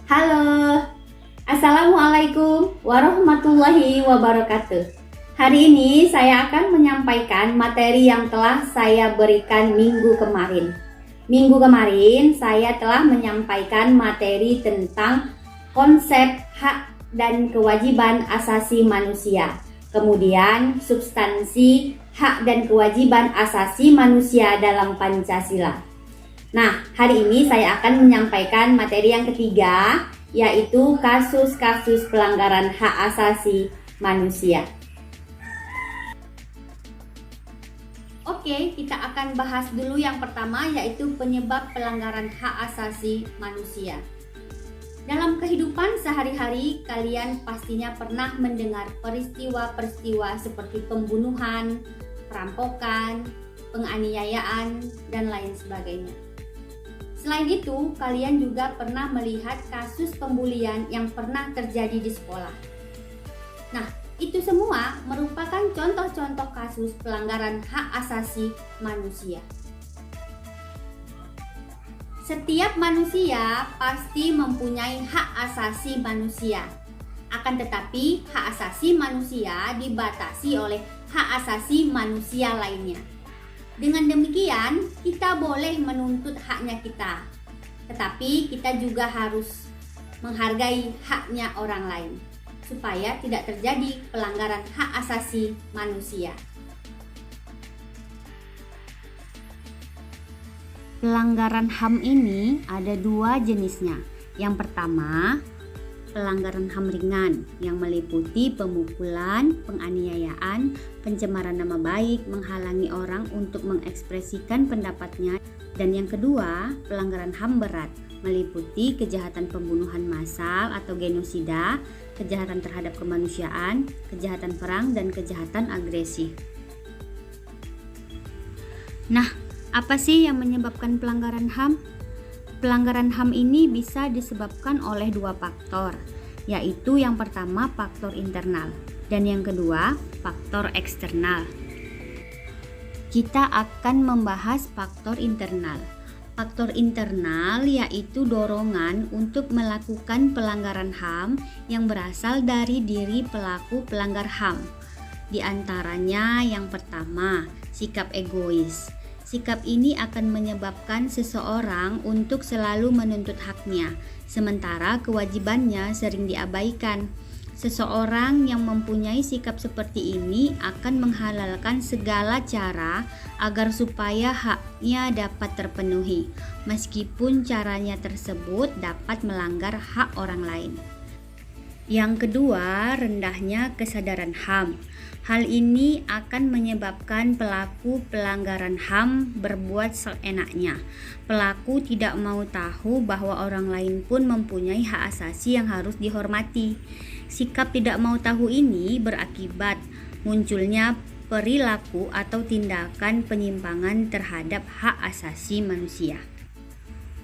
Halo, Assalamualaikum warahmatullahi wabarakatuh. Hari ini saya akan menyampaikan materi yang telah saya berikan minggu kemarin. Minggu kemarin saya telah menyampaikan materi tentang konsep hak dan kewajiban asasi manusia. Kemudian substansi hak dan kewajiban asasi manusia dalam Pancasila. Nah, hari ini saya akan menyampaikan materi yang ketiga, yaitu kasus-kasus pelanggaran hak asasi manusia. Oke, kita akan bahas dulu yang pertama, yaitu penyebab pelanggaran hak asasi manusia. Dalam kehidupan sehari-hari, kalian pastinya pernah mendengar peristiwa-peristiwa seperti pembunuhan, perampokan, penganiayaan, dan lain sebagainya. Selain itu, kalian juga pernah melihat kasus pembulian yang pernah terjadi di sekolah. Nah, itu semua merupakan contoh-contoh kasus pelanggaran hak asasi manusia. Setiap manusia pasti mempunyai hak asasi manusia. Akan tetapi, hak asasi manusia dibatasi oleh hak asasi manusia lainnya. Dengan demikian, kita boleh menuntut haknya kita, tetapi kita juga harus menghargai haknya orang lain, supaya tidak terjadi pelanggaran hak asasi manusia. Pelanggaran HAM ini ada dua jenisnya. Yang pertama, pelanggaran HAM ringan yang meliputi pemukulan, penganiayaan, pencemaran nama baik, menghalangi orang untuk mengekspresikan pendapatnya. Dan yang kedua, pelanggaran HAM berat meliputi kejahatan pembunuhan massal atau genosida, kejahatan terhadap kemanusiaan, kejahatan perang, dan kejahatan agresif. Nah, apa sih yang menyebabkan pelanggaran HAM? Pelanggaran HAM ini bisa disebabkan oleh dua faktor, yaitu yang pertama faktor internal dan yang kedua faktor eksternal. Kita akan membahas faktor internal. Faktor internal yaitu dorongan untuk melakukan pelanggaran HAM yang berasal dari diri pelaku pelanggar HAM. Di antaranya yang pertama, sikap egois. Sikap ini akan menyebabkan seseorang untuk selalu menuntut haknya, sementara kewajibannya sering diabaikan. Seseorang yang mempunyai sikap seperti ini akan menghalalkan segala cara agar supaya haknya dapat terpenuhi, meskipun caranya tersebut dapat melanggar hak orang lain. Yang kedua, rendahnya kesadaran HAM. Hal ini akan menyebabkan pelaku pelanggaran HAM berbuat seenaknya. Pelaku tidak mau tahu bahwa orang lain pun mempunyai hak asasi yang harus dihormati. Sikap tidak mau tahu ini berakibat munculnya perilaku atau tindakan penyimpangan terhadap hak asasi manusia.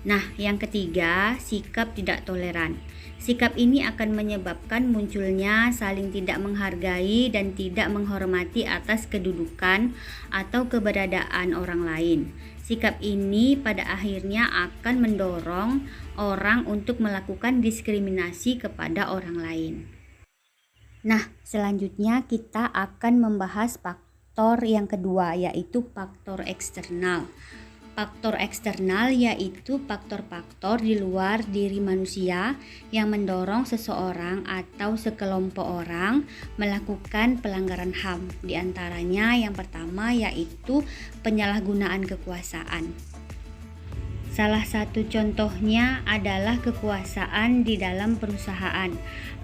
Nah, yang ketiga, sikap tidak toleran. Sikap ini akan menyebabkan munculnya saling tidak menghargai dan tidak menghormati atas kedudukan atau keberadaan orang lain. Sikap ini pada akhirnya akan mendorong orang untuk melakukan diskriminasi kepada orang lain. Nah, selanjutnya kita akan membahas faktor yang kedua, yaitu faktor eksternal. Faktor eksternal yaitu faktor-faktor di luar diri manusia yang mendorong seseorang atau sekelompok orang melakukan pelanggaran HAM. Di antaranya yang pertama yaitu penyalahgunaan kekuasaan. Salah satu contohnya adalah kekuasaan di dalam perusahaan.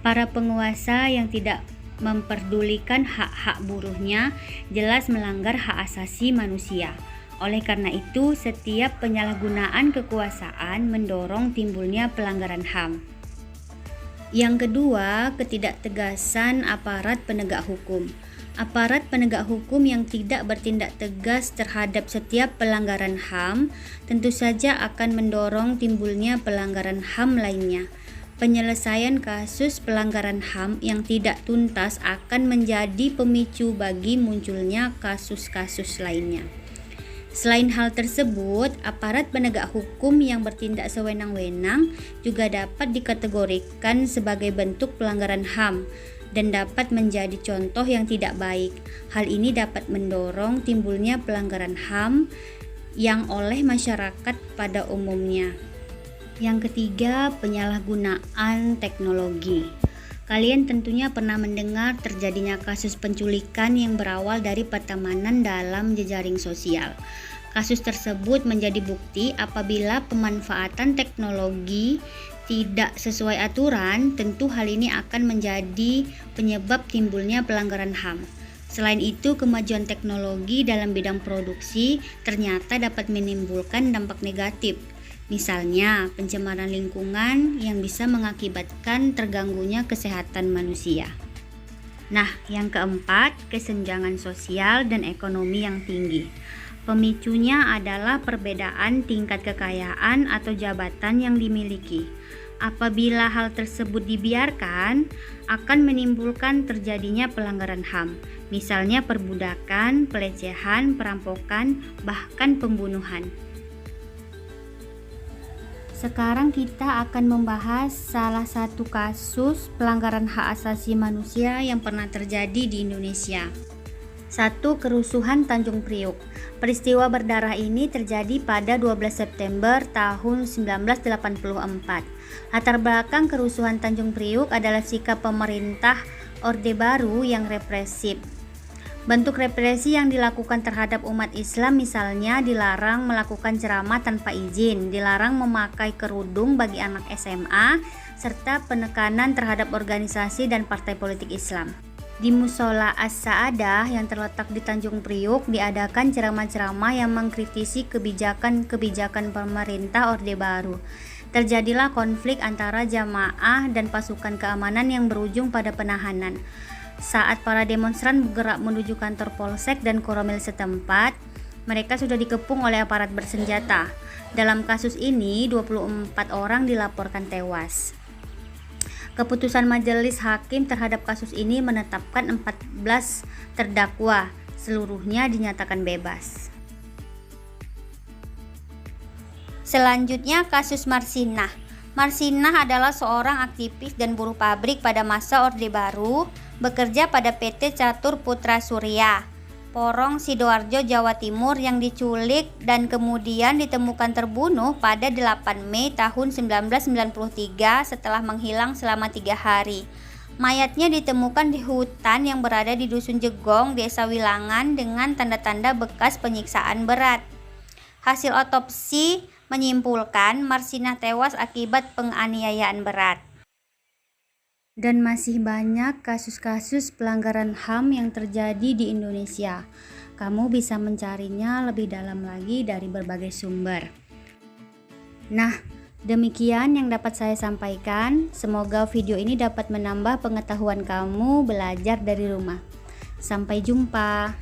Para penguasa yang tidak memperdulikan hak-hak buruhnya jelas melanggar hak asasi manusia. Oleh karena itu, setiap penyalahgunaan kekuasaan mendorong timbulnya pelanggaran HAM. Yang kedua, ketidaktegasan aparat penegak hukum. Aparat penegak hukum yang tidak bertindak tegas terhadap setiap pelanggaran HAM tentu saja akan mendorong timbulnya pelanggaran HAM lainnya. Penyelesaian kasus pelanggaran HAM yang tidak tuntas akan menjadi pemicu bagi munculnya kasus-kasus lainnya. Selain hal tersebut, aparat penegak hukum yang bertindak sewenang-wenang juga dapat dikategorikan sebagai bentuk pelanggaran HAM dan dapat menjadi contoh yang tidak baik. Hal ini dapat mendorong timbulnya pelanggaran HAM yang oleh masyarakat pada umumnya. Yang ketiga, penyalahgunaan teknologi. Kalian tentunya pernah mendengar terjadinya kasus penculikan yang berawal dari pertemanan dalam jejaring sosial. Kasus tersebut menjadi bukti apabila pemanfaatan teknologi tidak sesuai aturan, tentu hal ini akan menjadi penyebab timbulnya pelanggaran HAM. Selain itu, kemajuan teknologi dalam bidang produksi ternyata dapat menimbulkan dampak negatif. Misalnya, pencemaran lingkungan yang bisa mengakibatkan terganggunya kesehatan manusia. Nah, yang keempat, kesenjangan sosial dan ekonomi yang tinggi. Pemicunya adalah perbedaan tingkat kekayaan atau jabatan yang dimiliki. Apabila hal tersebut dibiarkan, akan menimbulkan terjadinya pelanggaran HAM, misalnya perbudakan, pelecehan, perampokan, bahkan pembunuhan. Sekarang kita akan membahas salah satu kasus pelanggaran hak asasi manusia yang pernah terjadi di Indonesia. 1. Kerusuhan Tanjung Priuk. Peristiwa berdarah ini terjadi pada 12 September tahun 1984. Latar belakang kerusuhan Tanjung Priuk adalah sikap pemerintah Orde Baru yang represif. Bentuk represi yang dilakukan terhadap umat Islam misalnya dilarang melakukan ceramah tanpa izin, dilarang memakai kerudung bagi anak SMA, serta penekanan terhadap organisasi dan partai politik Islam. Di Musola As-Saadah yang terletak di Tanjung Priuk diadakan ceramah-ceramah yang mengkritisi kebijakan-kebijakan pemerintah Orde Baru. Terjadilah konflik antara jamaah dan pasukan keamanan yang berujung pada penahanan. Saat para demonstran bergerak menuju kantor polsek dan koromil setempat, mereka sudah dikepung oleh aparat bersenjata. Dalam kasus ini, 24 orang dilaporkan tewas. Keputusan majelis hakim terhadap kasus ini menetapkan 14 terdakwa, seluruhnya dinyatakan bebas. Selanjutnya, kasus Marsinah. Marsinah adalah seorang aktivis dan buruh pabrik pada masa Orde Baru, bekerja pada PT Catur Putra Surya, Porong, Sidoarjo, Jawa Timur yang diculik dan kemudian ditemukan terbunuh pada 8 Mei tahun 1993 setelah menghilang selama 3 hari. Mayatnya ditemukan di hutan yang berada di Dusun Jegong, Desa Wilangan dengan tanda-tanda bekas penyiksaan berat. Hasil otopsi menyimpulkan Marsinah tewas akibat penganiayaan berat. Dan masih banyak kasus-kasus pelanggaran HAM yang terjadi di Indonesia. Kamu bisa mencarinya lebih dalam lagi dari berbagai sumber. Nah, demikian yang dapat saya sampaikan. Semoga video ini dapat menambah pengetahuan kamu belajar dari rumah. Sampai jumpa.